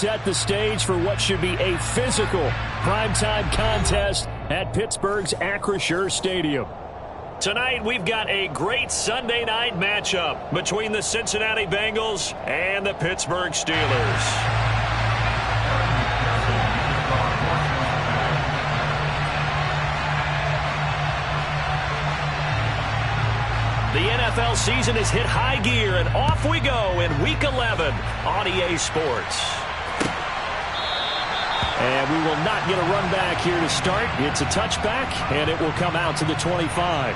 set the stage for what should be a physical primetime contest at Pittsburgh's Acrisure Stadium. Tonight, we've got a great Sunday night matchup between the Cincinnati Bengals and the Pittsburgh Steelers. The NFL season has hit high gear, and off we go in Week 11 on EA Sports. And we will not get a run back here to start. It's a touchback, and it will come out to the 25.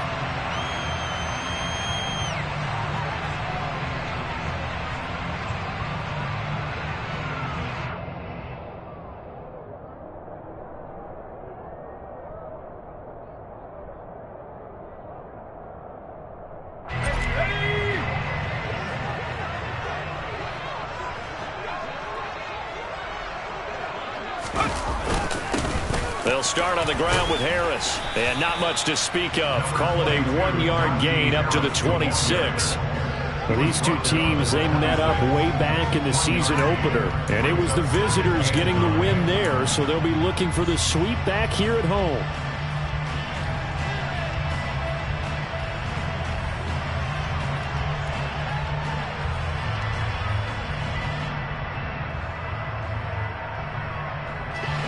They'll start on the ground with Harris. And not much to speak of. Call it a 1-yard gain up to the 26. Well, these two teams, they met up way back in the season opener. And it was the visitors getting the win there, so they'll be looking for the sweep back here at home.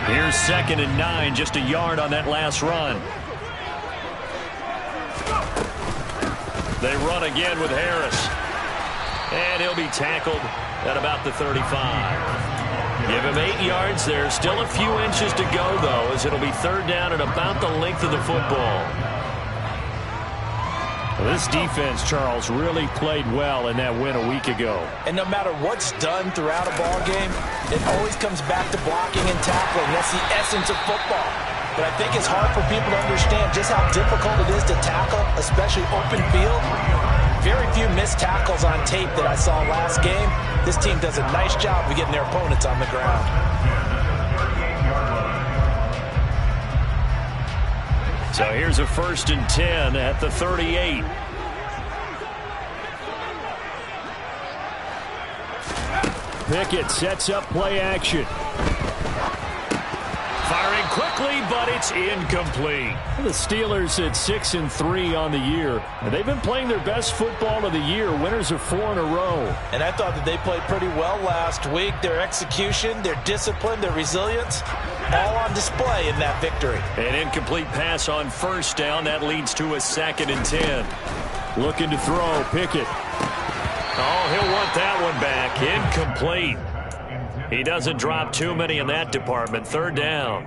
Here's 2nd and 9, just a yard on that last run. They run again with Harris. And he'll be tackled at about the 35. Give him 8 yards. There's still a few inches to go, though, as it'll be 3rd down and about the length of the football. Well, this defense, Charles, really played well in that win a week ago. And no matter what's done throughout a ball game, it always comes back to blocking and tackling. That's the essence of football. But I think it's hard for people to understand just how difficult it is to tackle, especially open field. Very few missed tackles on tape that I saw last game. This team does a nice job of getting their opponents on the ground. So here's a 1st and 10 at the 38. Pickett sets up play action. Firing quickly, but it's incomplete. The Steelers at 6-3 on the year. And they've been playing their best football of the year. Winners of 4 in a row. And I thought that they played pretty well last week. Their execution, their discipline, their resilience, all on display in that victory. An incomplete pass on 1st down. That leads to a 2nd and 10. Looking to throw, Pickett. Oh, he'll want that one back. Incomplete. He doesn't drop too many in that department. 3rd down.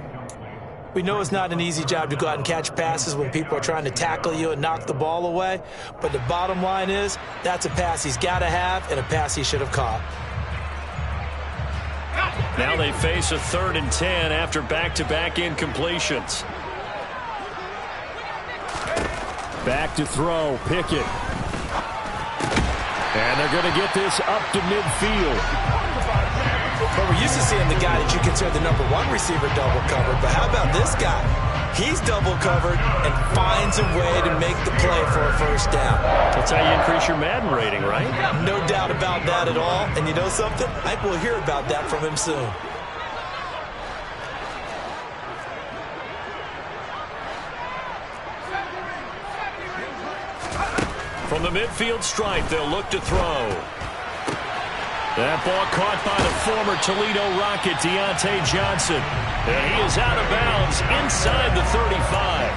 We know it's not an easy job to go out and catch passes when people are trying to tackle you and knock the ball away. But the bottom line is, that's a pass he's got to have and a pass he should have caught. Now they face a 3rd and 10 after back-to-back incompletions. Back to throw, Pickett. And they're going to get this up to midfield. But we're used to seeing the guy that you consider the #1 receiver double covered. But how about this guy? He's double covered and finds a way to make the play for a 1st down. That's how you increase your Madden rating, right? No doubt about that at all. And you know something? I think we'll hear about that from him soon. From the midfield stripe, they'll look to throw. That ball caught by the former Toledo Rocket, Deontay Johnson. And he is out of bounds inside the 35.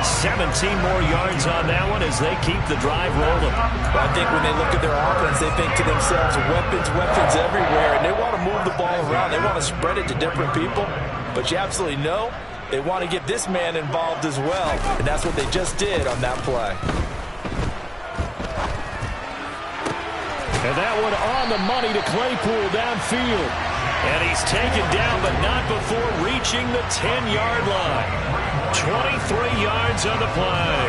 17 more yards on that one as they keep the drive rolling. Well, I think when they look at their offense, they think to themselves, weapons, weapons everywhere. And they want to move the ball around. They want to spread it to different people. But you absolutely know they want to get this man involved as well. And that's what they just did on that play. And that one on the money to Claypool downfield. And he's taken down, but not before reaching the 10-yard line. 23 yards on the play.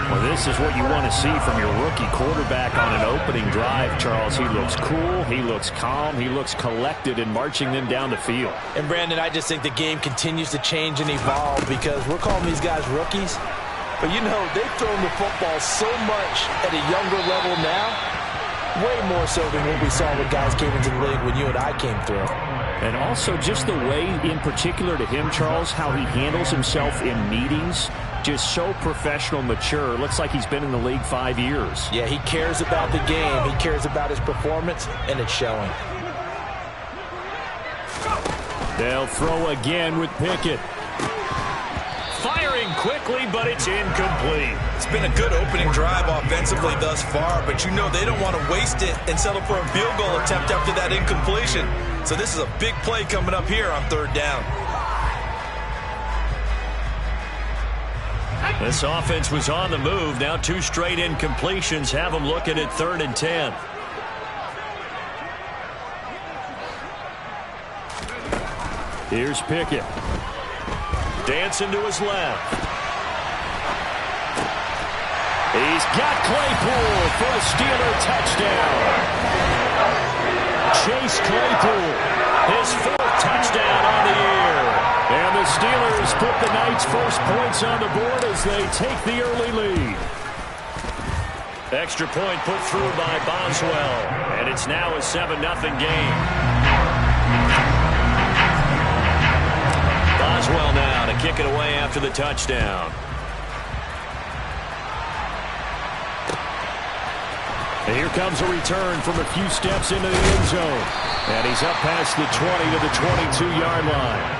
Well, this is what you want to see from your rookie quarterback on an opening drive, Charles. He looks cool, he looks calm, he looks collected in marching them down the field. And, Brandon, I just think the game continues to change and evolve because we're calling these guys rookies. But, you know, they've thrown the football so much at a younger level now. Way more so than what we saw when guys came into the league when you and I came through. And also just the way, in particular to him, Charles, how he handles himself in meetings. Just so professional, mature. Looks like he's been in the league 5 years. Yeah, he cares about the game. He cares about his performance, and it's showing. They'll throw again with Pickett. Firing quickly, but it's incomplete. It's been a good opening drive offensively thus far, but you know they don't want to waste it and settle for a field goal attempt after that incompletion. So this is a big play coming up here on 3rd down. This offense was on the move. Now 2 straight incompletions have them looking at 3rd and 10. Here's Pickett. Dancing to his left. He's got Claypool for a Steeler touchdown. Chase Claypool, his 4th touchdown on the year. And the Steelers put the Knights' first points on the board as they take the early lead. Extra point put through by Boswell. And it's now a 7-0 game. Boswell now to kick it away after the touchdown. And here comes a return from a few steps into the end zone. And he's up past the 20 to the 22-yard line.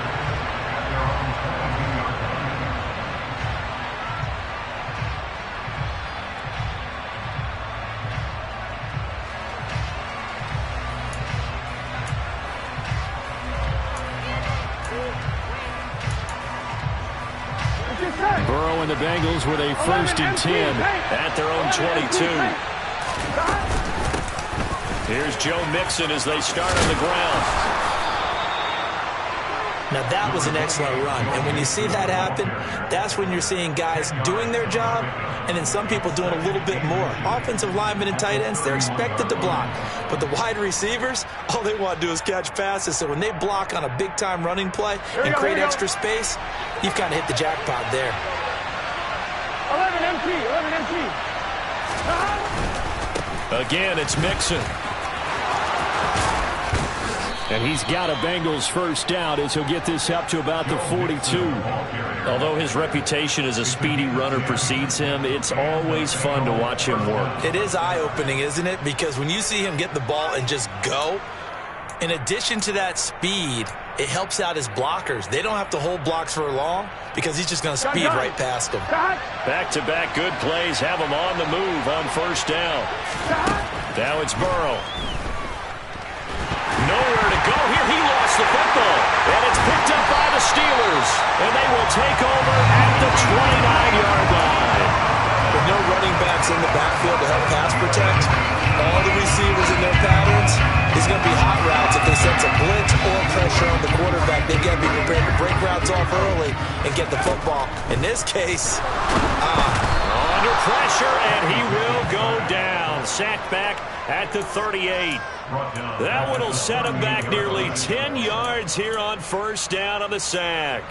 Burrow and the Bengals with a 1st and 10 at their own 22. Here's Joe Mixon as they start on the ground. Now that was an excellent run, and when you see that happen, that's when you're seeing guys doing their job and then some people doing a little bit more. Offensive linemen and tight ends, they're expected to block, but the wide receivers, all they want to do is catch passes. So when they block on a big-time running play and create extra space, you've kind of hit the jackpot there. 11 empty. Again, it's Mixon. And he's got a Bengals first down as he'll get this up to about the 42. Although his reputation as a speedy runner precedes him, it's always fun to watch him work. It is eye-opening, isn't it? Because when you see him get the ball and just go, in addition to that speed, it helps out his blockers. They don't have to hold blocks for long because he's just going to speed right past them. Back-to-back good plays have him on the move on first down. Now it's Burrow. Nowhere to go here. He lost the football. And it's picked up by the Steelers. And they will take over at the 29-yard line. With no running backs in the backfield to help pass protect, all the receivers in their patterns is going to be hot routes. If they sense a blitz or pressure on the quarterback, they've got to be prepared to break routes off early and get the football. In this case, under pressure, and he will go down. Sacked back at the 38. That one will set him back nearly 10 yards here on first down on the sack.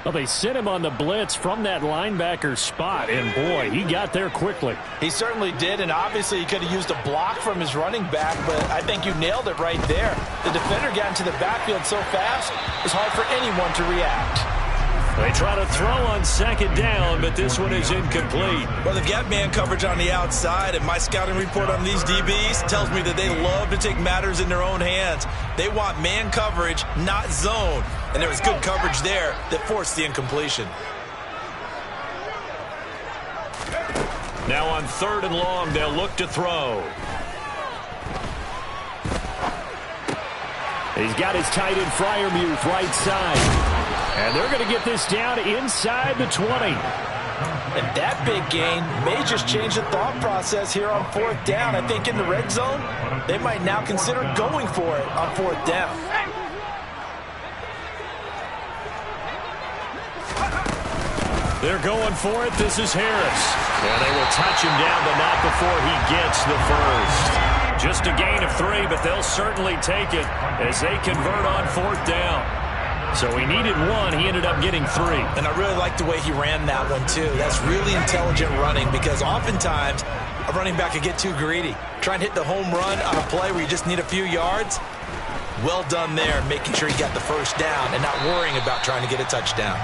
Well, they sent him on the blitz from that linebacker spot, and boy, he got there quickly. he certainly did, and obviously he could have used a block from his running back, but I think you nailed it right there. The defender got into the backfield so fast, it was hard for anyone to react. They try to throw on second down, but this one is incomplete. Well, they've got man coverage on the outside, and my scouting report on these DBs tells me that they love to take matters in their own hands. They want man coverage, not zone. And there was good coverage there that forced the incompletion. Now on 3rd and long, they'll look to throw. He's got his tight end Freiermuth right side. And they're going to get this down inside the 20. And that big gain may just change the thought process here on 4th down. I think in the red zone, they might now consider going for it on 4th down. They're going for it. This is Harris. And they will touch him down, but not before he gets the first. Just a gain of 3, but they'll certainly take it as they convert on 4th down. So he needed 1. He ended up getting 3. And I really like the way he ran that one, too. That's really intelligent running because oftentimes a running back could get too greedy. Try and hit the home run on a play where you just need a few yards. Well done there, making sure he got the first down and not worrying about trying to get a touchdown.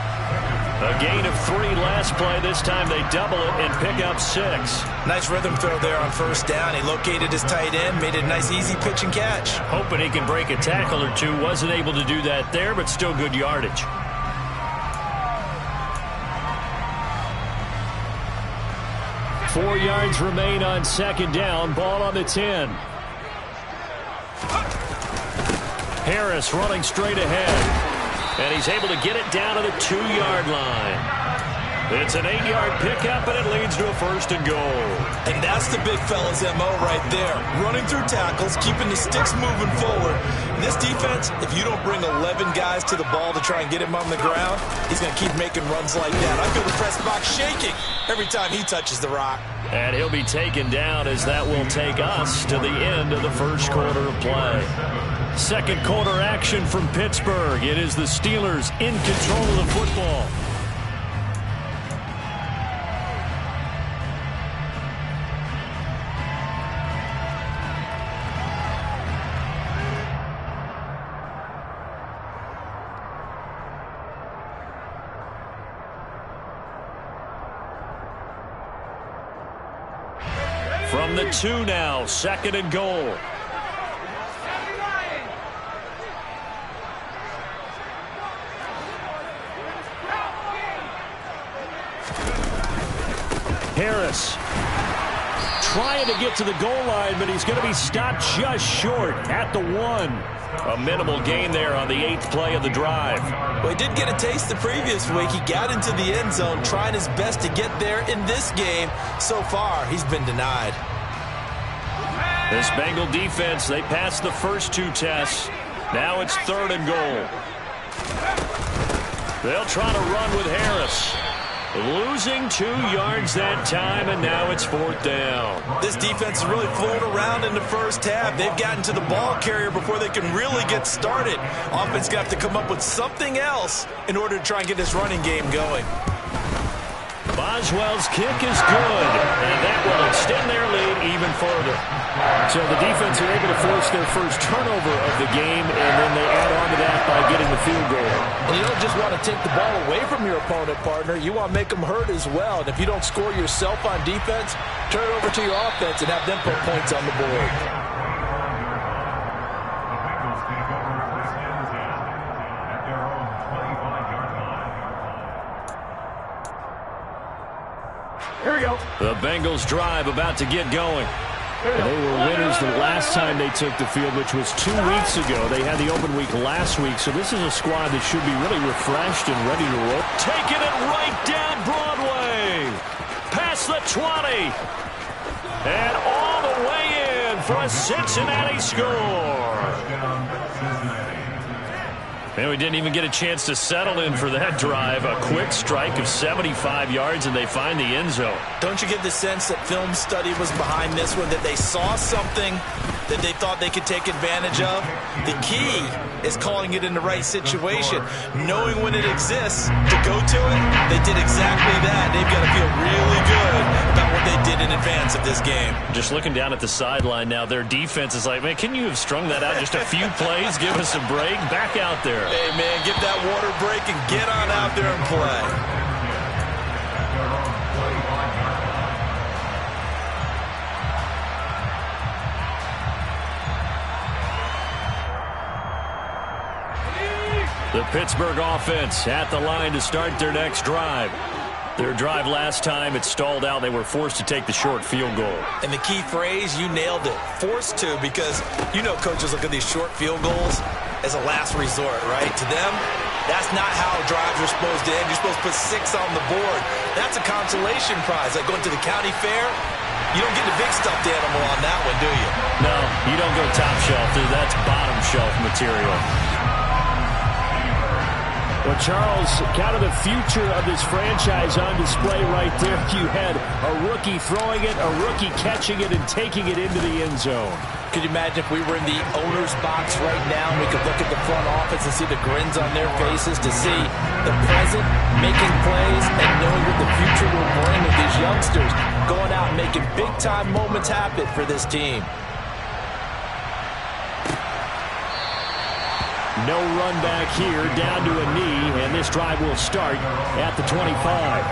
A gain of 3 last play. This time they double it and pick up 6. Nice rhythm throw there on first down. He located his tight end, made it a nice easy pitch and catch. Hoping he can break a tackle or two. Wasn't able to do that there, but still good yardage. Four yards remain on second down. Ball on the 10. Harris running straight ahead. And he's able to get it down to the 2-yard line. It's an 8-yard pickup, and it leads to a first and goal. And that's the big fella's MO right there. Running through tackles, keeping the sticks moving forward. This defense, if you don't bring 11 guys to the ball to try and get him on the ground, he's going to keep making runs like that. I feel the press box shaking every time he touches the rock. And he'll be taken down as that will take us to the end of the first quarter of play. Second quarter action from Pittsburgh. It is the Steelers in control of the football. From the 2 now, second and goal. Harris trying to get to the goal line, but he's going to be stopped just short at the 1. A minimal gain there on the 8th play of the drive. Well, he did get a taste the previous week. He got into the end zone, trying his best to get there in this game. So far, he's been denied. This Bengal defense, they passed the first 2 tests. Now it's third and goal. They'll try to run with Harris. Losing 2 yards that time, and now it's fourth down. This defense is really fooling around in the first half. They've gotten to the ball carrier before they can really get started. Offense got to come up with something else in order to try and get this running game going. Boswell's kick is good, and that will extend their lead even further. So the defense are able to force their first turnover of the game, and then they add on to that by getting the field goal. And you don't just want to take the ball away from your opponent, partner. You want to make them hurt as well. And if you don't score yourself on defense, turn it over to your offense and have them put points on the board. Here we go. The Bengals drive about to get going. They were winners the last time they took the field, which was 2 weeks ago. They had the open week last week, so this is a squad that should be really refreshed and ready to roll. Taking it right down Broadway. Past the 20. And all the way in for a Cincinnati score. And we didn't even get a chance to settle in for that drive. A quick strike of 75 yards, and they find the end zone. Don't you get the sense that film study was behind this one, that they saw something that they thought they could take advantage of? The key is calling it in the right situation. Knowing when it exists to go to it, they did exactly that. They've got to feel really good about what they did in advance of this game. Just looking down at the sideline now, their defense is like, man, can you have strung that out just a few plays? Give us a break. Back out there. Hey, man, give that water break and get on out there and play. The Pittsburgh offense at the line to start their next drive. Their drive last time, it stalled out. They were forced to take the short field goal. And the key phrase, you nailed it, forced to, because you know coaches look at these short field goals as a last resort, right? To them, that's not how drives are supposed to end. You're supposed to put 6 on the board. That's a consolation prize. Like going to the county fair, you don't get the big stuffed animal on that one, do you? No, you don't go top shelf. That's bottom shelf material. Well, Charles, kind of the future of this franchise on display right there. You had a rookie throwing it, a rookie catching it, and taking it into the end zone. Could you imagine if we were in the owner's box right now and we could look at the front office and see the grins on their faces, to see the present making plays and knowing what the future will bring with these youngsters going out and making big-time moments happen for this team. No run back here, down to a knee, and this drive will start at the 25.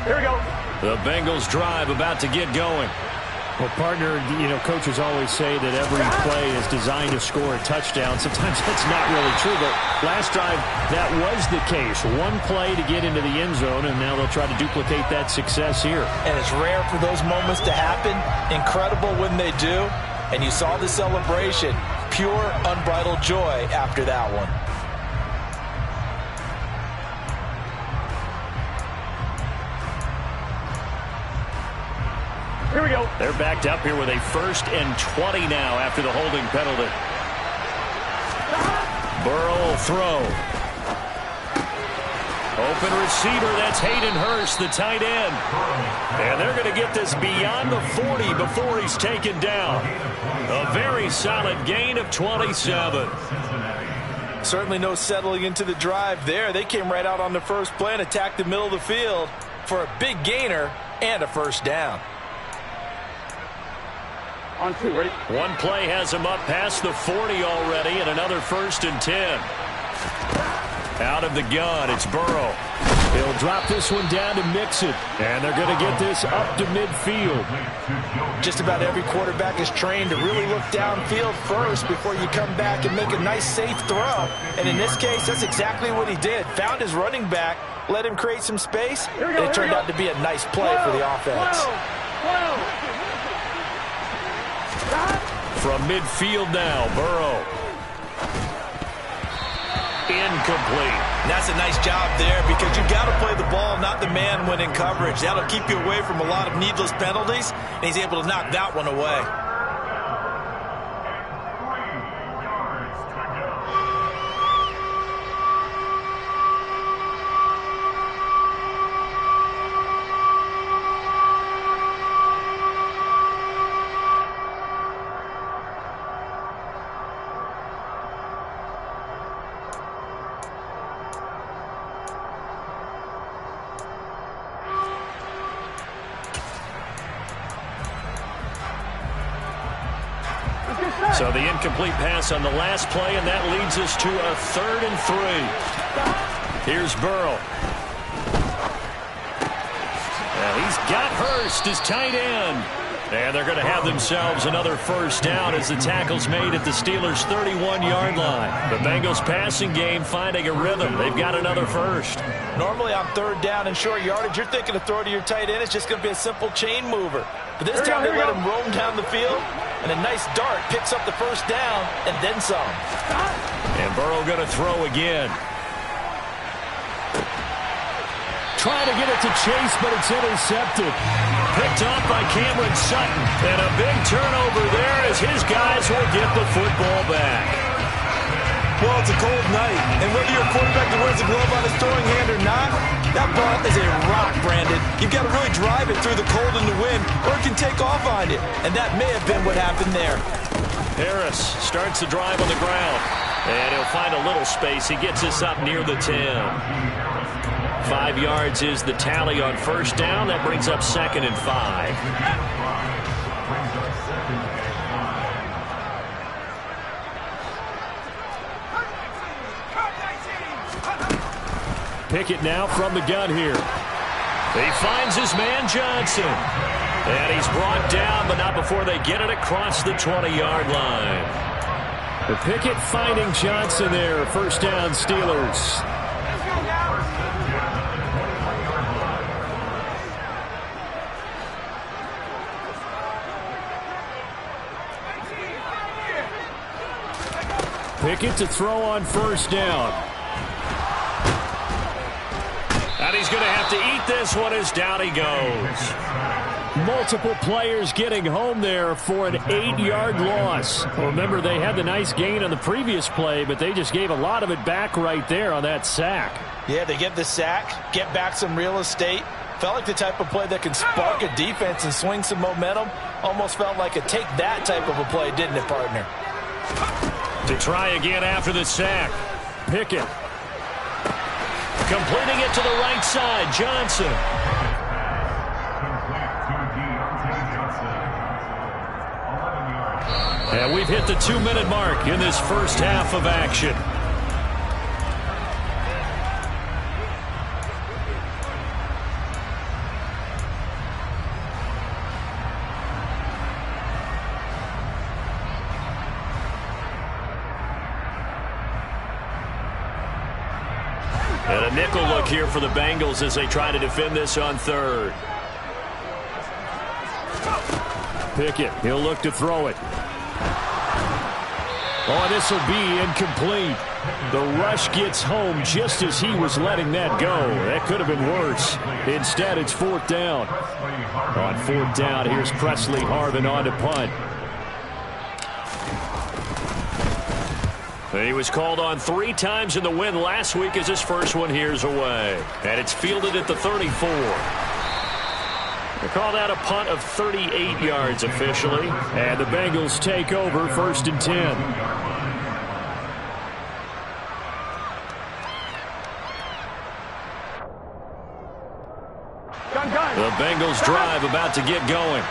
Here we go. The Bengals drive about to get going. Well, partner, coaches always say that every play is designed to score a touchdown. Sometimes that's not really true, but last drive, that was the case. One play to get into the end zone, and now they'll try to duplicate that success here. And it's rare for those moments to happen. Incredible when they do. And you saw the celebration. Pure, unbridled joy after that one. Here we go. They're backed up here with a 1st and 20 now after the holding penalty. Burrow will throw. Open receiver, that's Hayden Hurst, the tight end. And they're going to get this beyond the 40 before he's taken down. A very solid gain of 27. Certainly no settling into the drive there. They came right out on the first play and attacked the middle of the field for a big gainer and a first down. On 2, ready? One play has him up past the 40 already, and another 1st and 10. Out of the gun, it's Burrow. He'll drop this one down to Mixon, and they're going to get this up to midfield. Just about every quarterback is trained to really look downfield first before you come back and make a nice, safe throw. And in this case, that's exactly what he did. Found his running back, let him create some space, and it turned out to be a nice play for the offense. From midfield now, Burrow. Incomplete. And that's a nice job there, because you've got to play the ball, not the man when in coverage. That'll keep you away from a lot of needless penalties, and he's able to knock that one away. So the incomplete pass on the last play, and that leads us to a 3rd and 3. Here's Burrow. And he's got Hurst, his tight end. And they're going to have themselves another first down as the tackle's made at the Steelers' 31-yard line. The Bengals passing game finding a rhythm. They've got another first. Normally on 3rd down and short yardage, you're thinking to throw to your tight end. It's just going to be a simple chain mover. But this time they let him roam down the field, and a nice dart picks up the first down and then some. And Burrow going to throw again. Trying to get it to Chase, but it's intercepted. Picked off by Cameron Sutton. And a big turnover there as his guys will get the football back. Well, it's a cold night, and whether you're a quarterback that wears a glove on his throwing hand or not, that ball is a rock, Brandon. You've got to really drive it through the cold and the wind, or it can take off on you. And that may have been what happened there. Harris starts the drive on the ground. And he'll find a little space. He gets us up near the 10. 5 yards is the tally on first down. That brings up 2nd and 5. Pickett now from the gun here. He finds his man Johnson. And he's brought down, but not before they get it across the 20-yard line. The Pickett finding Johnson there. First down, Steelers. Pickett to throw on first down. And he's going to have to eat this one as down he goes. Multiple players getting home there for an 8-yard loss. Well, remember, they had the nice gain on the previous play, but they just gave a lot of it back right there on that sack. Yeah, they get the sack, get back some real estate. Felt like the type of play that can spark a defense and swing some momentum. Almost felt like a take that type of a play, didn't it, partner? To try again after the sack. Pickett. Completing it to the right side. Johnson. And we've hit the 2-minute mark in this first half of action. And a nickel look here for the Bengals as they try to defend this on third. Pickett, he'll look to throw it. Oh, this will be incomplete. The rush gets home just as he was letting that go. That could have been worse. Instead, it's fourth down. On fourth down, here's Presley Harvin on to punt. He was called on 3 times in the win last week as his first one here's away. And it's fielded at the 34. They call that a punt of 38 yards officially. And the Bengals take over first and 10. The Bengals drive about to get going.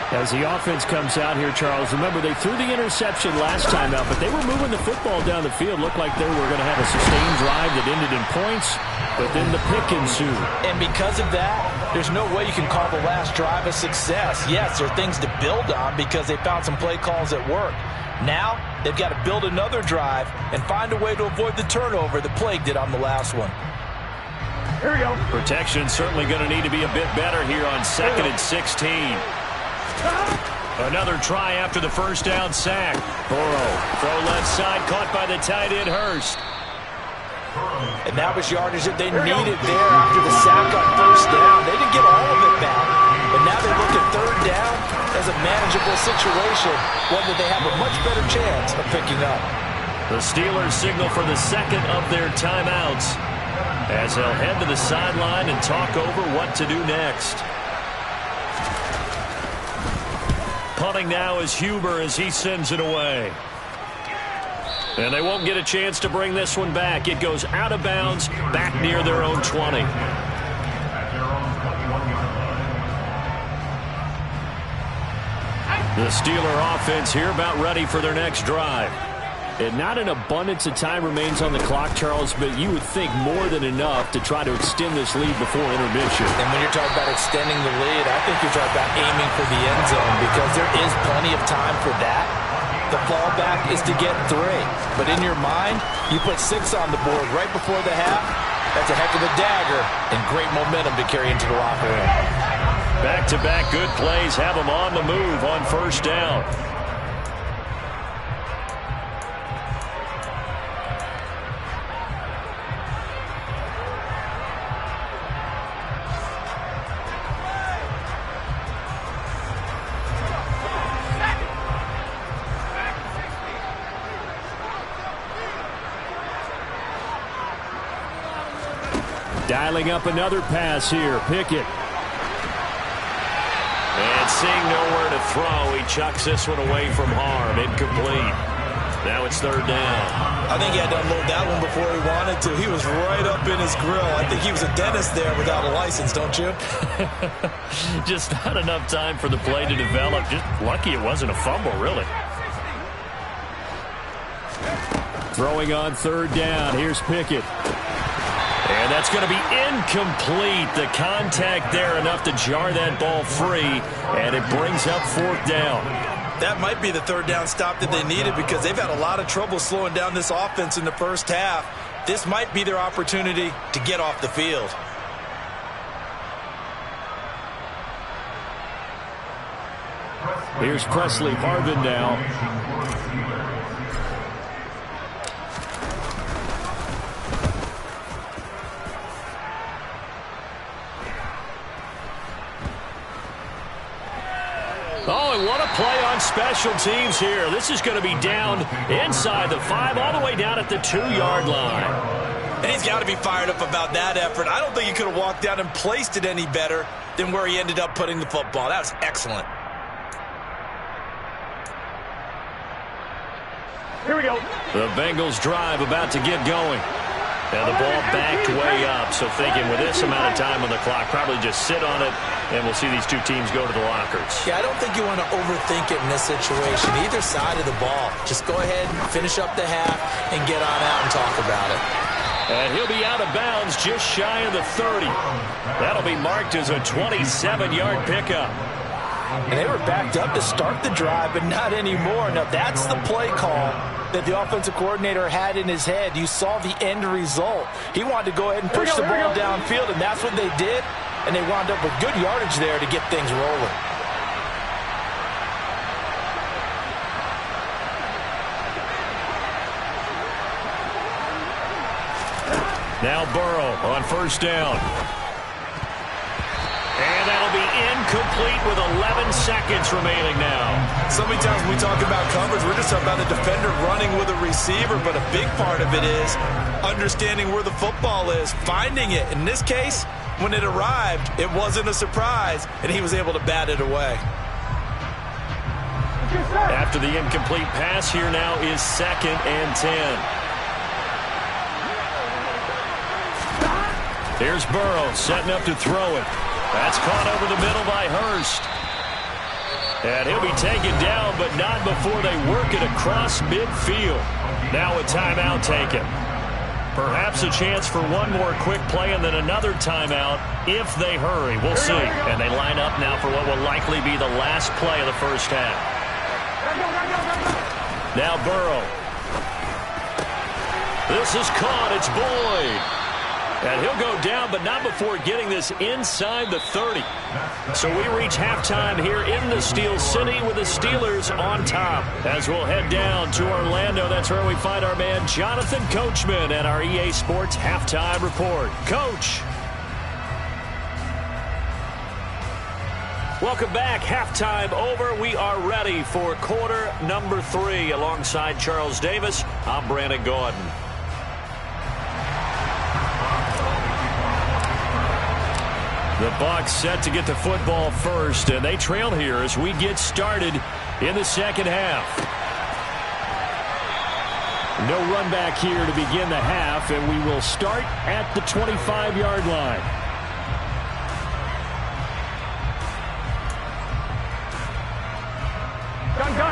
As the offense comes out here, Charles, remember they threw the interception last time out, but they were moving the football down the field. Looked like they were going to have a sustained drive that ended in points, but then the pick ensued. And because of that, there's no way you can call the last drive a success. Yes, there are things to build on because they found some play calls that work. Now, they've got to build another drive and find a way to avoid the turnover that plagued it on the last one. Here we go. Protection certainly going to need to be a bit better here on 2nd and 16. Another try after the first down sack. Burrow, throw left side, caught by the tight end Hurst. And that was yardage that they needed there after the sack on first down. They didn't get all of it back, but now they look at third down as a manageable situation, one that they have a much better chance of picking up. The Steelers signal for the second of their timeouts as they'll head to the sideline and talk over what to do next. Punting now is Huber as he sends it away. And they won't get a chance to bring this one back. It goes out of bounds, back near their own 20. The Steeler offense here about ready for their next drive. And not an abundance of time remains on the clock, Charles, but you would think more than enough to try to extend this lead before intermission. And when you're talking about extending the lead, I think you're talking about aiming for the end zone because there is plenty of time for that. The fallback is to get 3. But in your mind, you put 6 on the board right before the half. That's a heck of a dagger and great momentum to carry into the locker room. Back-to-back good plays have them on the move on first down. Dialing up another pass here. Pickett. And seeing nowhere to throw, he chucks this one away from harm. Incomplete. Now it's third down. I think he had to unload that one before he wanted to. He was right up in his grill. I think he was a dentist there without a license, don't you? Just not enough time for the play to develop. Just lucky it wasn't a fumble, really. Throwing on third down. Here's Pickett. And that's going to be incomplete. The contact there enough to jar that ball free, and it brings up fourth down. That might be the third down stop that they needed because they've had a lot of trouble slowing down this offense in the first half. This might be their opportunity to get off the field. Here's Presley Harvin now. Oh, and what a play on special teams here. This is going to be down inside the 5, all the way down at the 2-yard line. And he's got to be fired up about that effort. I don't think he could have walked down and placed it any better than where he ended up putting the football. That was excellent. Here we go. The Bengals drive about to get going. And the ball backed way up. So thinking with this amount of time on the clock, probably just sit on it, and we'll see these two teams go to the lockers. Yeah, I don't think you want to overthink it in this situation. Either side of the ball. Just go ahead and finish up the half and get on out and talk about it. And he'll be out of bounds just shy of the 30. That'll be marked as a 27-yard pickup. And they were backed up to start the drive, but not anymore. Now, that's the play call that the offensive coordinator had in his head. You saw the end result. He wanted to go ahead and push the ball downfield, and that's what they did. And they wound up with good yardage there to get things rolling. Now Burrow on first down. And that'll be incomplete with 11 seconds remaining now. So many times when we talk about coverage, we're just talking about the defender running with a receiver, but a big part of it is understanding where the football is, finding it. In this case, when it arrived, it wasn't a surprise, and he was able to bat it away. After the incomplete pass, here now is 2nd and 10. Here's Burrow setting up to throw it. That's caught over the middle by Hurst. And he'll be taken down, but not before they work it across midfield. Now a timeout taken. Perhaps a chance for one more quick play and then another timeout if they hurry. We'll see. And they line up now for what will likely be the last play of the first half. Now Burrow. This is caught. It's Boyd. And he'll go down, but not before getting this inside the 30. So we reach halftime here in the Steel City with the Steelers on top. As we'll head down to Orlando, that's where we find our man Jonathan Coachman at our EA Sports Halftime Report. Coach. Welcome back. Halftime over. We are ready for quarter number 3. Alongside Charles Davis, I'm Brandon Gordon. The Bucs set to get the football first, and they trail here as we get started in the second half. No run back here to begin the half, and we will start at the 25-yard line.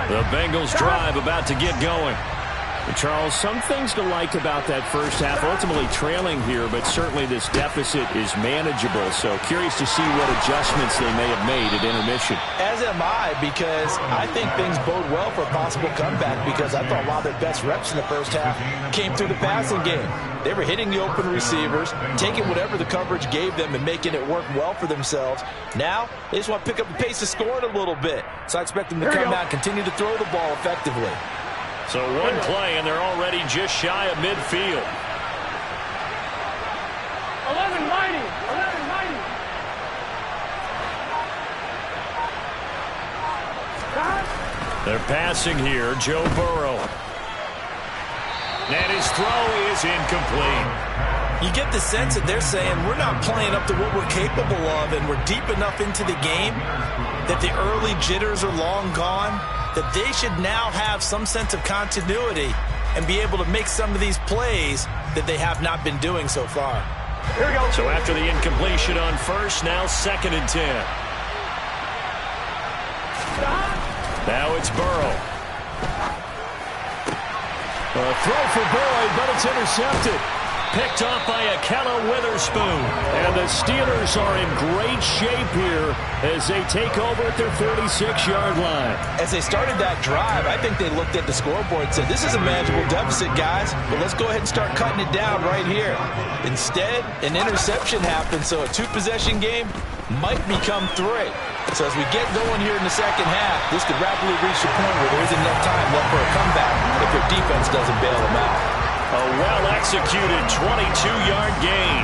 The Bengals drive about to get going. Charles, some things to like about that first half. Ultimately trailing here, but certainly this deficit is manageable. So curious to see what adjustments they may have made at intermission. As am I, because I think things bode well for a possible comeback, because I thought a lot of their best reps in the first half came through the passing game. They were hitting the open receivers, taking whatever the coverage gave them and making it work well for themselves. Now, they just want to pick up the pace of scoring a little bit. So I expect them to come out and continue to throw the ball effectively. So one play, and they're already just shy of midfield. 1190. They're passing here, Joe Burrow. And his throw is incomplete. You get the sense that they're saying we're not playing up to what we're capable of, and we're deep enough into the game that the early jitters are long gone, that they should now have some sense of continuity and be able to make some of these plays that they have not been doing so far. Here we go. So after the incompletion on first, now 2nd and 10. Now it's Burrow. A throw for Boyd, but it's intercepted. Picked off by Ahkello Witherspoon. And the Steelers are in great shape here as they take over at their 46-yard line. As they started that drive, I think they looked at the scoreboard and said, this is a manageable deficit, guys, but let's go ahead and start cutting it down right here. Instead, an interception happened, so a 2-possession game might become 3. So as we get going here in the second half, this could rapidly reach the point where there isn't enough time left for a comeback if their defense doesn't bail them out. A well-executed 22-yard gain.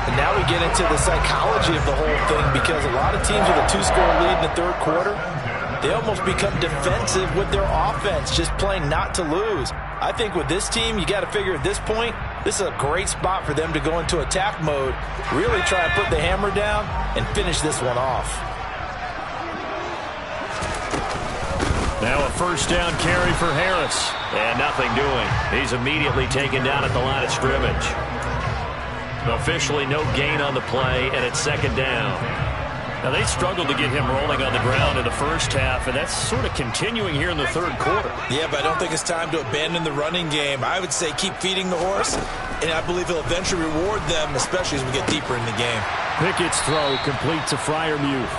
And now we get into the psychology of the whole thing, because a lot of teams with a 2-score lead in the third quarter, they almost become defensive with their offense, just playing not to lose. I think with this team, you got to figure at this point, this is a great spot for them to go into attack mode, really try and put the hammer down and finish this one off. Now a first down carry for Harris. And nothing doing. He's immediately taken down at the line of scrimmage. Officially no gain on the play, and it's second down. Now they struggled to get him rolling on the ground in the first half, and that's sort of continuing here in the third quarter. Yeah, but I don't think it's time to abandon the running game. I would say keep feeding the horse, and I believe he'll eventually reward them, especially as we get deeper in the game. Pickett's throw complete to Freiermuth.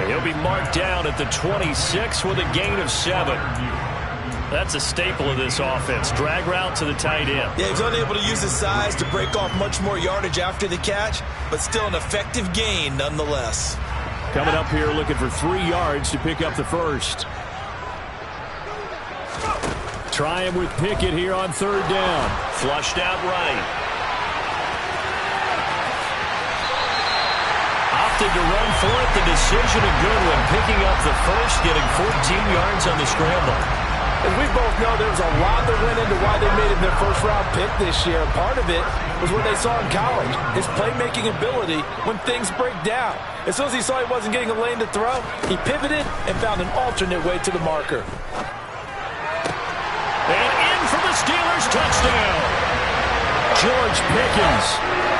He'll be marked down at the 26 with a gain of 7. That's a staple of this offense. Drag route to the tight end. Yeah, he's unable to use his size to break off much more yardage after the catch, but still an effective gain nonetheless. Coming up here looking for 3 yards to pick up the first. Try him with Pickett here on third down. Flushed out right. Opted to run for it. The decision a good one. Picking up the first, getting 14 yards on the scramble. As we both know, there was a lot that went into why they made him their first-round pick this year. Part of it was what they saw in college, his playmaking ability when things break down. As soon as he saw he wasn't getting a lane to throw, he pivoted and found an alternate way to the marker. And in for the Steelers touchdown. George Pickens,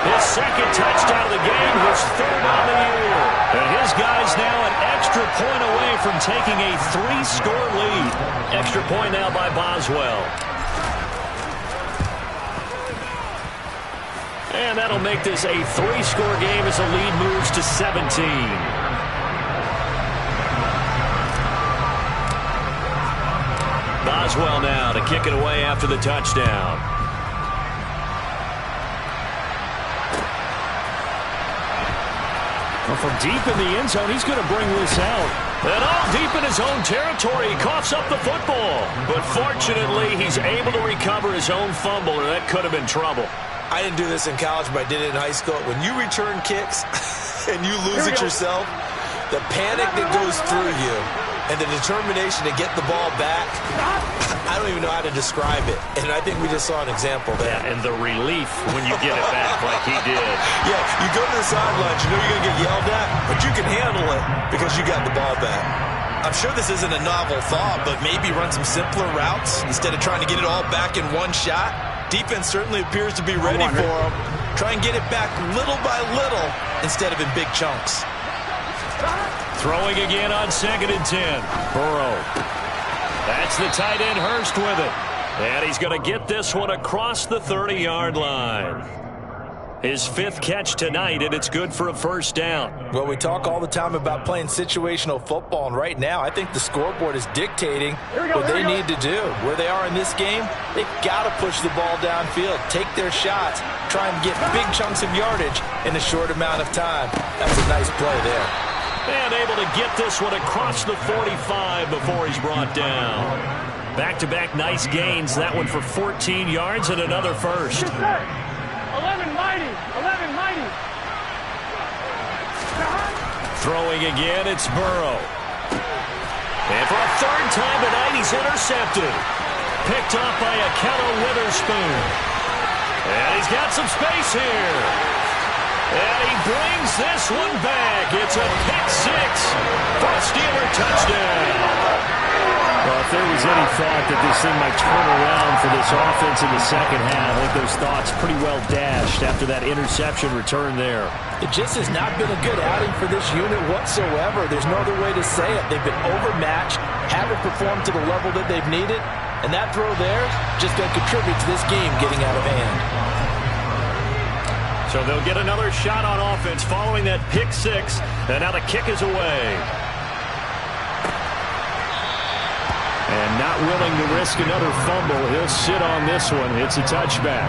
his second touchdown of the game, his third on the year. And his guy's now an extra point away from taking a 3-score lead. Extra point now by Boswell. And that'll make this a 3-score game as the lead moves to 17. Boswell now to kick it away after the touchdown. Well, from deep in the end zone, he's going to bring this out. And all deep in his own territory, he coughs up the football. But fortunately, he's able to recover his own fumble, or that could have been trouble. I didn't do this in college, but I did it in high school. When you return kicks and you lose it yourself, the panic that goes through you and the determination to get the ball back, I don't even know how to describe it. And I think we just saw an example there. Yeah, and the relief when you get it back like he did. Yeah, you go to the sidelines, you know you're going to get yelled at, but you can handle it because you got the ball back. I'm sure this isn't a novel thought, but maybe run some simpler routes instead of trying to get it all back in one shot. Defense certainly appears to be ready for him. Try and get it back little by little instead of in big chunks. Throwing again on 2nd and 10. Burrow. That's the tight end Hurst with it. And he's going to get this one across the 30-yard line. His 5th catch tonight, and it's good for a first down. Well, we talk all the time about playing situational football, and right now I think the scoreboard is dictating what they need to do. Where they are in this game, they've got to push the ball downfield, take their shots, try and get big chunks of yardage in a short amount of time. That's a nice play there. And able to get this one across the 45 before he's brought down. Back-to-back nice gains. That one for 14 yards and another first. 11 mighty. Throwing again, it's Burrow. And for a third time tonight, he's intercepted. Picked off by Akello Witherspoon. And he's got some space here. And he brings this one back. It's a pick 6 for a Steeler touchdown. Well, if there was any thought that this thing might turn around for this offense in the second half, I think those thoughts pretty well dashed after that interception return there. It just has not been a good outing for this unit whatsoever. There's no other way to say it. They've been overmatched, haven't performed to the level that they've needed, and that throw there just going to contribute to this game getting out of hand. So they'll get another shot on offense following that pick 6, and now the kick is away. And not willing to risk another fumble, he'll sit on this one. It's a touchback.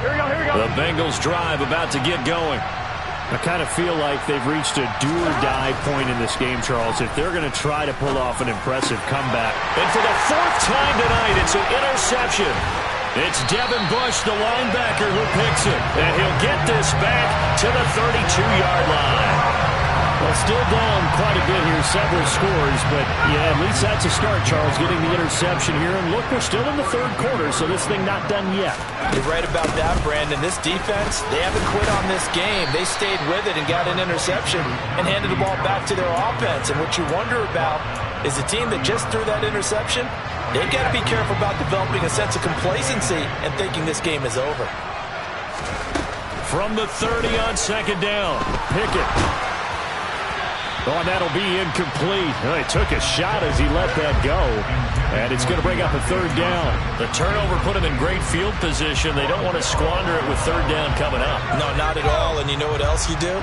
Here we go. The Bengals drive about to get going. I kind of feel like they've reached a do-or-die point in this game, Charles, if they're going to try to pull off an impressive comeback. And for the 4th time tonight, it's an interception. It's Devin Bush, the linebacker, who picks it. And he'll get this back to the 32-yard line. Well, still down quite a bit here, several scores, but yeah, at least that's a start, Charles, getting the interception here. And look, we're still in the third quarter, so this thing not done yet. You're right about that, Brandon. This defense, they haven't quit on this game. They stayed with it and got an interception and handed the ball back to their offense. And what you wonder about is a team that just threw that interception, they've got to be careful about developing a sense of complacency and thinking this game is over. From the 30 on second down, Pickett. Oh, and that'll be incomplete. Well, he took a shot as he let that go. And it's going to bring up a third down. The turnover put him in great field position. They don't want to squander it with third down coming up. No, not at all. And you know what else you do?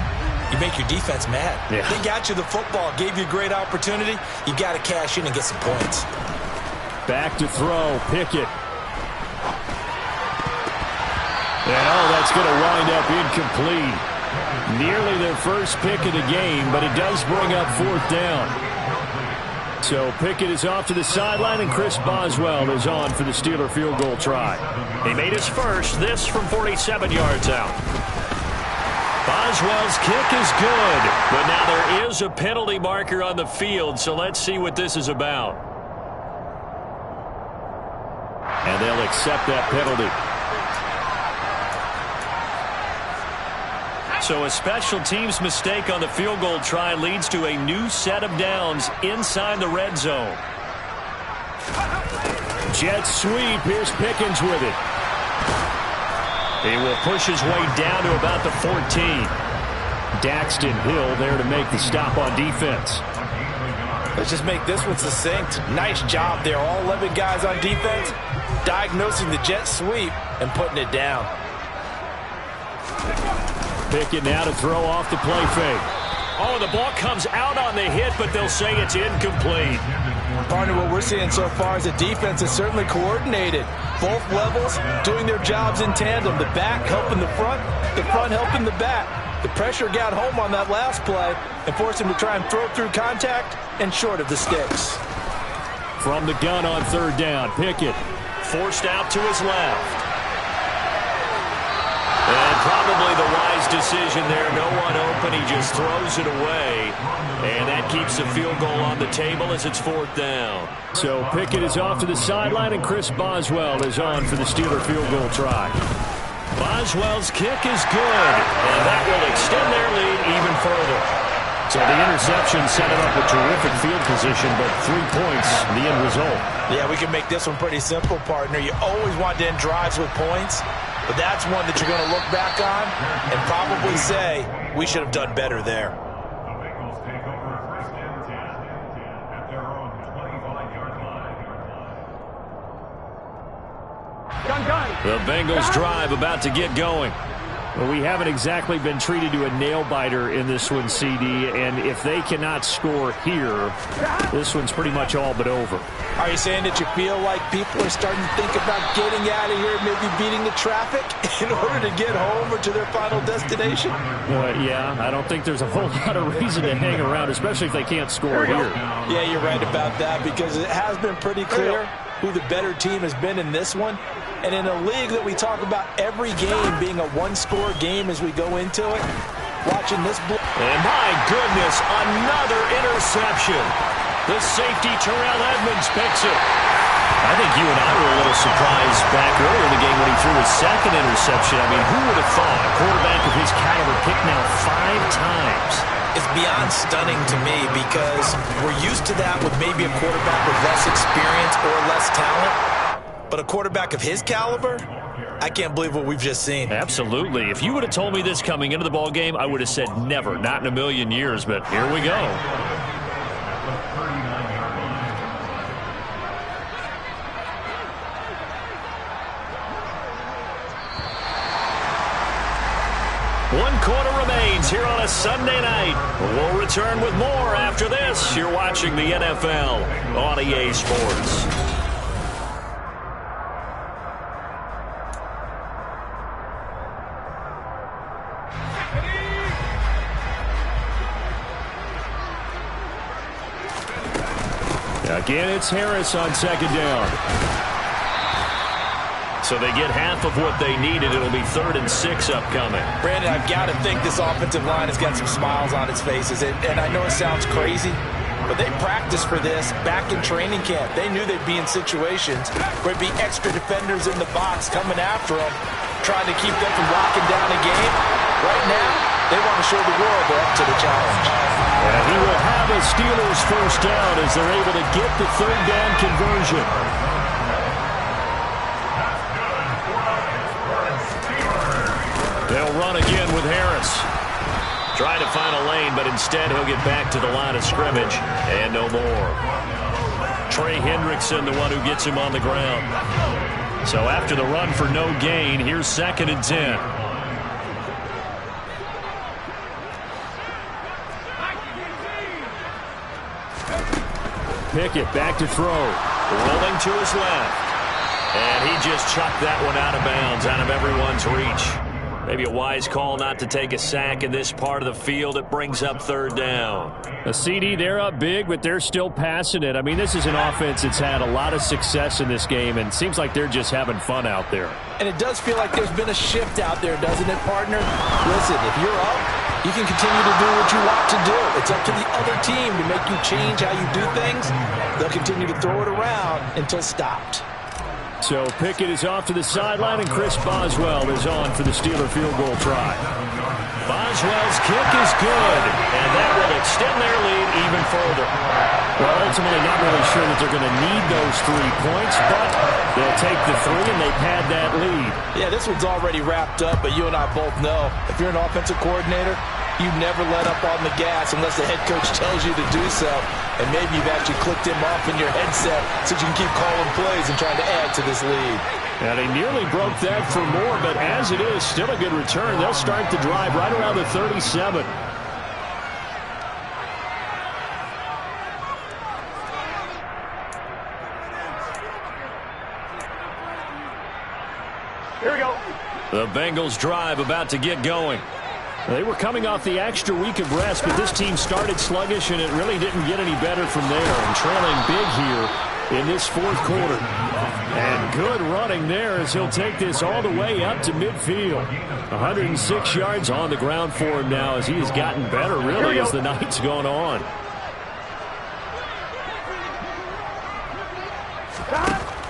You make your defense mad. Yeah. They got you the football, gave you a great opportunity. You got to cash in and get some points. Back to throw, Pickett. And oh, that's going to wind up incomplete. Nearly their first pick of the game, but it does bring up fourth down. So Pickett is off to the sideline, and Chris Boswell is on for the Steeler field goal try. He made his first, this from 47 yards out. Boswell's kick is good, but now there is a penalty marker on the field, so let's see what this is about. And they'll accept that penalty. So a special teams mistake on the field goal try leads to a new set of downs inside the red zone. Jet sweep. Here's Pickens with it. He will push his way down to about the 14. Daxton Hill there to make the stop on defense. Let's just make this one succinct. Nice job there. All 11 guys on defense diagnosing the jet sweep and putting it down. Pickett now to throw off the play fake. Oh, the ball comes out on the hit, but they'll say it's incomplete. Partner, what we're seeing so far is the defense is certainly coordinated. Both levels doing their jobs in tandem. The back helping the front helping the back. The pressure got home on that last play and forced him to try and throw through contact and short of the sticks. From the gun on third down, Pickett forced out to his left. And probably the wise decision there. No one open. He just throws it away. And that keeps the field goal on the table as it's fourth down. So Pickett is off to the sideline, and Chris Boswell is on for the Steeler field goal try. Boswell's kick is good. And that will extend their lead even further. So the interception set it up with terrific field position, but 3 points, the end result. Yeah, we can make this one pretty simple, partner. You always want to end drives with points. But that's one that you're going to look back on and probably say, we should have done better there. The Bengals drive about to get going. Well, we haven't exactly been treated to a nail-biter in this one, CD, and if they cannot score here, this one's pretty much all but over. Are you saying that you feel like people are starting to think about getting out of here, maybe beating the traffic in order to get home or to their final destination? Yeah, I don't think there's a whole lot of reason to hang around, especially if they can't score here. Yeah, you're right about that, because it has been pretty clear who the better team has been in this one. And in a league that we talk about every game being a one-score game as we go into it, watching this... And my goodness, another interception. The safety, Terrell Edmunds, picks it. I think you and I were a little surprised back earlier in the game when he threw his second interception. I mean, who would have thought a quarterback of his caliber picked now 5 times? It's beyond stunning to me, because we're used to that with maybe a quarterback with less experience or less talent. But a quarterback of his caliber, I can't believe what we've just seen. Absolutely. If you would have told me this coming into the ball game, I would have said never, not in a million years, but here we go. One quarter remains here on a Sunday night. We'll return with more after this. You're watching the NFL on EA Sports. Again, it's Harris on second down. So they get half of what they needed. It'll be 3rd and 6 upcoming. Brandon, I've got to think this offensive line has got some smiles on its faces. And I know it sounds crazy, but they practiced for this back in training camp. They knew they'd be in situations where there'd be extra defenders in the box coming after them, trying to keep them from locking down a game. Right now, they want to show the world they're up to the challenge. And he will have a Steelers first down as they're able to get the 3rd down conversion. They'll run again with Harris. Trying to find a lane, but instead he'll get back to the line of scrimmage. And no more. Trey Hendrickson, the one who gets him on the ground. So after the run for no gain, here's 2nd and 10. Pickett back to throw. Rolling to his left. And he just chucked that one out of bounds, out of everyone's reach. Maybe a wise call not to take a sack in this part of the field. It brings up 3rd down. A CD, they're up big, but they're still passing it. I mean, this is an offense that's had a lot of success in this game, and it seems like they're just having fun out there. And it does feel like there's been a shift out there, doesn't it, partner? Listen, if you're up, you can continue to do what you want to do. It's up to the other team to make you change how you do things. They'll continue to throw it around until stopped. So Pickett is off to the sideline, and Chris Boswell is on for the Steeler field goal try. Boswell's kick is good, and that will extend their lead even further. Well, ultimately not really sure that they're going to need those 3 points, but they'll take the 3, and they've had that lead. Yeah, this one's already wrapped up, but you and I both know if you're an offensive coordinator, you never let up on the gas unless the head coach tells you to do so. And maybe you've actually clicked him off in your headset so you can keep calling plays and trying to add to this lead. And he nearly broke that for more, but as it is, still a good return. They'll start the drive right around the 37. Here we go. The Bengals drive about to get going. They were coming off the extra week of rest, but this team started sluggish, and it really didn't get any better from there. And trailing big here in this 4th quarter. And good running there as he'll take this all the way up to midfield. 106 yards on the ground for him now as he has gotten better, really, as the night's gone on.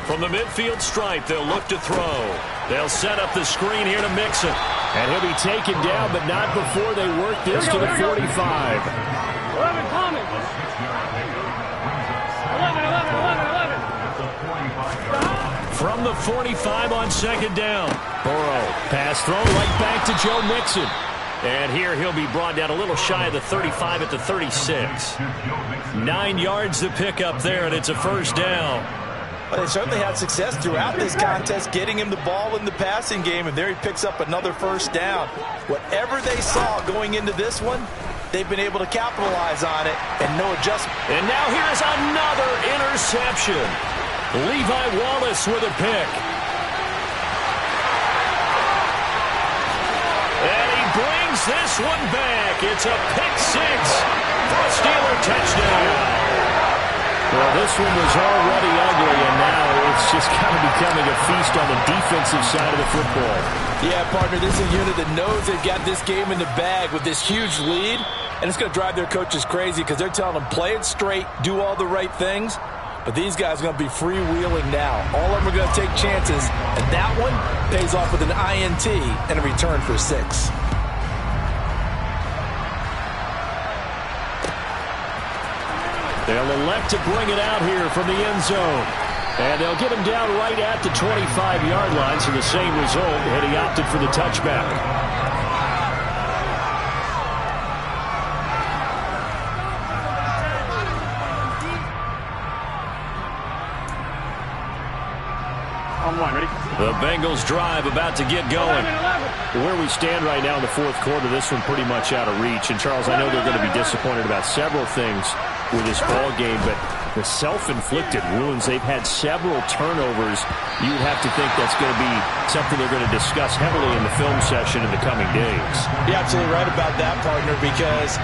From the midfield stripe, they'll look to throw. They'll set up the screen here to Mixon. And he'll be taken down, but not before they work this to the 45. 11 coming. 11. From the 45 on 2nd down. Burrow, pass throw right back to Joe Mixon. And here he'll be brought down a little shy of the 35 at the 36. 9 yards to pick up there, and it's a 1st down. But they certainly had success throughout this contest, getting him the ball in the passing game, and there he picks up another 1st down. Whatever they saw going into this one, they've been able to capitalize on it, and no adjustment. And now here is another interception. Levi Wallace with a pick. And he brings this one back. It's a pick 6 for a Steeler touchdown. Well, this one was already ugly, and now it's just kind of becoming a feast on the defensive side of the football. Yeah, partner, this is a unit that knows they've got this game in the bag with this huge lead, and it's going to drive their coaches crazy because they're telling them, play it straight, do all the right things, but these guys are going to be freewheeling now. All of them are going to take chances, and that one pays off with an INT and a return for 6. They'll elect to bring it out here from the end zone. And they'll get him down right at the 25-yard line, so the same result, and he opted for the touchback. On 1, ready? The Bengals drive about to get going. 11. Where we stand right now in the 4th quarter, this one pretty much out of reach. And, Charles, I know they're going to be disappointed about several things with this ball game, but the self-inflicted wounds, they've had several turnovers. You'd have to think that's going to be something they're going to discuss heavily in the film session in the coming days. You're absolutely right about that, partner, because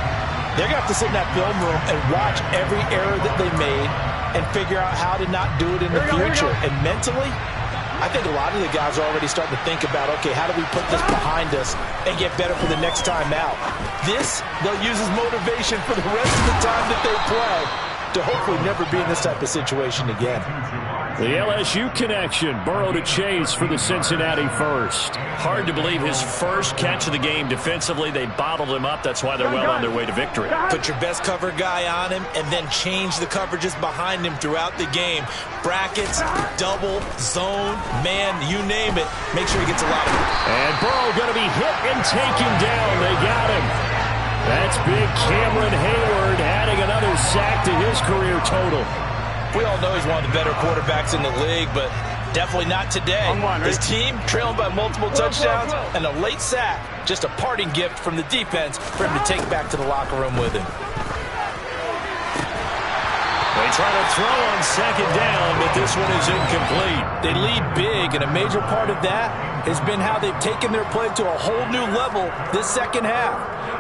they're going to have to sit in that film room and watch every error that they made and figure out how to not do it in the future. And mentally, I think a lot of the guys are already starting to think about, okay, how do we put this behind us and get better for the next time out? This, they'll use as motivation for the rest of the time that they play to hopefully never be in this type of situation again. The LSU connection, Burrow to Chase for the Cincinnati first. Hard to believe his first catch of the game defensively. They bottled him up. That's why they're well on their way to victory. Put your best cover guy on him and then change the coverages behind him throughout the game. Brackets, double, zone, man, you name it. Make sure he gets a lot of it. And Burrow going to be hit and taken down. They got him. That's big Cameron Hayward adding another sack to his career total. We all know he's one of the better quarterbacks in the league, but definitely not today. His team trailing by multiple touchdowns and a late sack. Just a parting gift from the defense for him to take back to the locker room with him. They try to throw on second down, but this one is incomplete. They lead big, and a major part of that has been how they've taken their play to a whole new level this second half.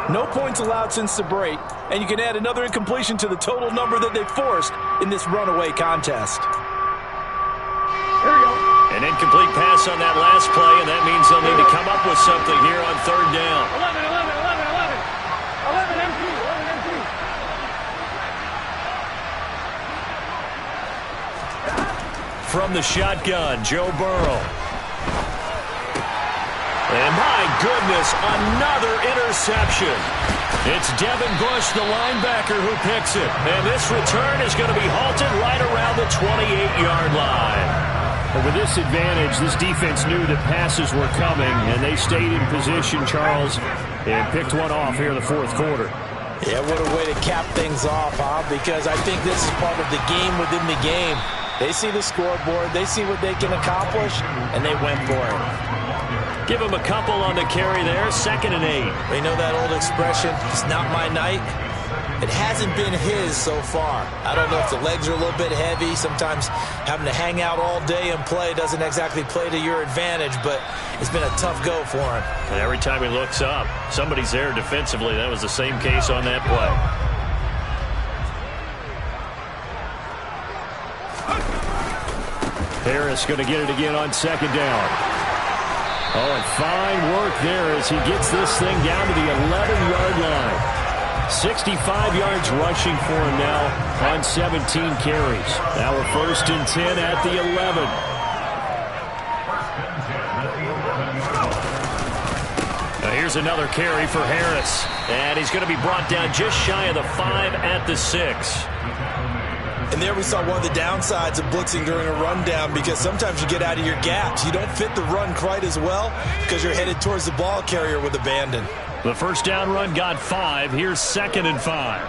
No points allowed since the break, and you can add another incompletion to the total number that they forced in this runaway contest. Here we go. An incomplete pass on that last play, and that means they'll need to come up with something here on third down. 11 empty. 11 empty. From the shotgun, Joe Burrow. And my goodness, another interception. It's Devin Bush, the linebacker, who picks it. And this return is going to be halted right around the 28-yard line. And with this advantage, this defense knew that passes were coming, and they stayed in position, Charles, and picked one off here in the fourth quarter. Yeah, what a way to cap things off, huh? Because I think this is part of the game within the game. They see the scoreboard, they see what they can accomplish, and they went for it. Give him a couple on the carry there, 2nd and 8. We know that old expression, it's not my night. It hasn't been his so far. I don't know if the legs are a little bit heavy. Sometimes having to hang out all day and play doesn't exactly play to your advantage, but it's been a tough go for him. And every time he looks up, somebody's there defensively. That was the same case on that play. Harris going to get it again on 2nd down. Oh, and fine work there as he gets this thing down to the 11-yard line. 65 yards rushing for him now on 17 carries. Now we're 1st and 10 at the 11. Now here's another carry for Harris. And he's going to be brought down just shy of the 5 at the 6. And there we saw one of the downsides of blitzing during a rundown, because sometimes you get out of your gaps. You don't fit the run quite as well because you're headed towards the ball carrier with abandon. The first down run got 5. Here's 2nd and 5.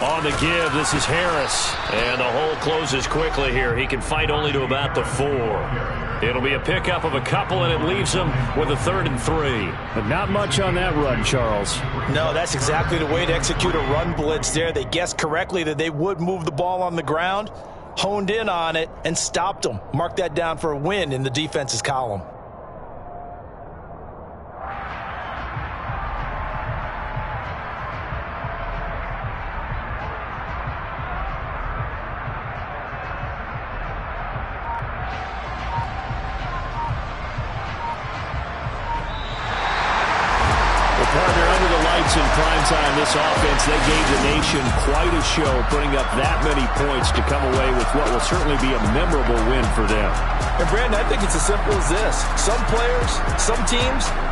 On the give, this is Harris. And the hole closes quickly here. He can fight only to about the 4. It'll be a pickup of a couple, and it leaves him with a 3rd and 3. But not much on that run, Charles. No, that's exactly the way to execute a run blitz there. They guessed correctly that they would move the ball on the ground, honed in on it, and stopped them. Mark that down for a win in the defense's column. In prime time, this offense, they gave the nation quite a show, putting up that many points to come away with what will certainly be a memorable win for them. And Brandon, I think it's as simple as this. Some players, some teams,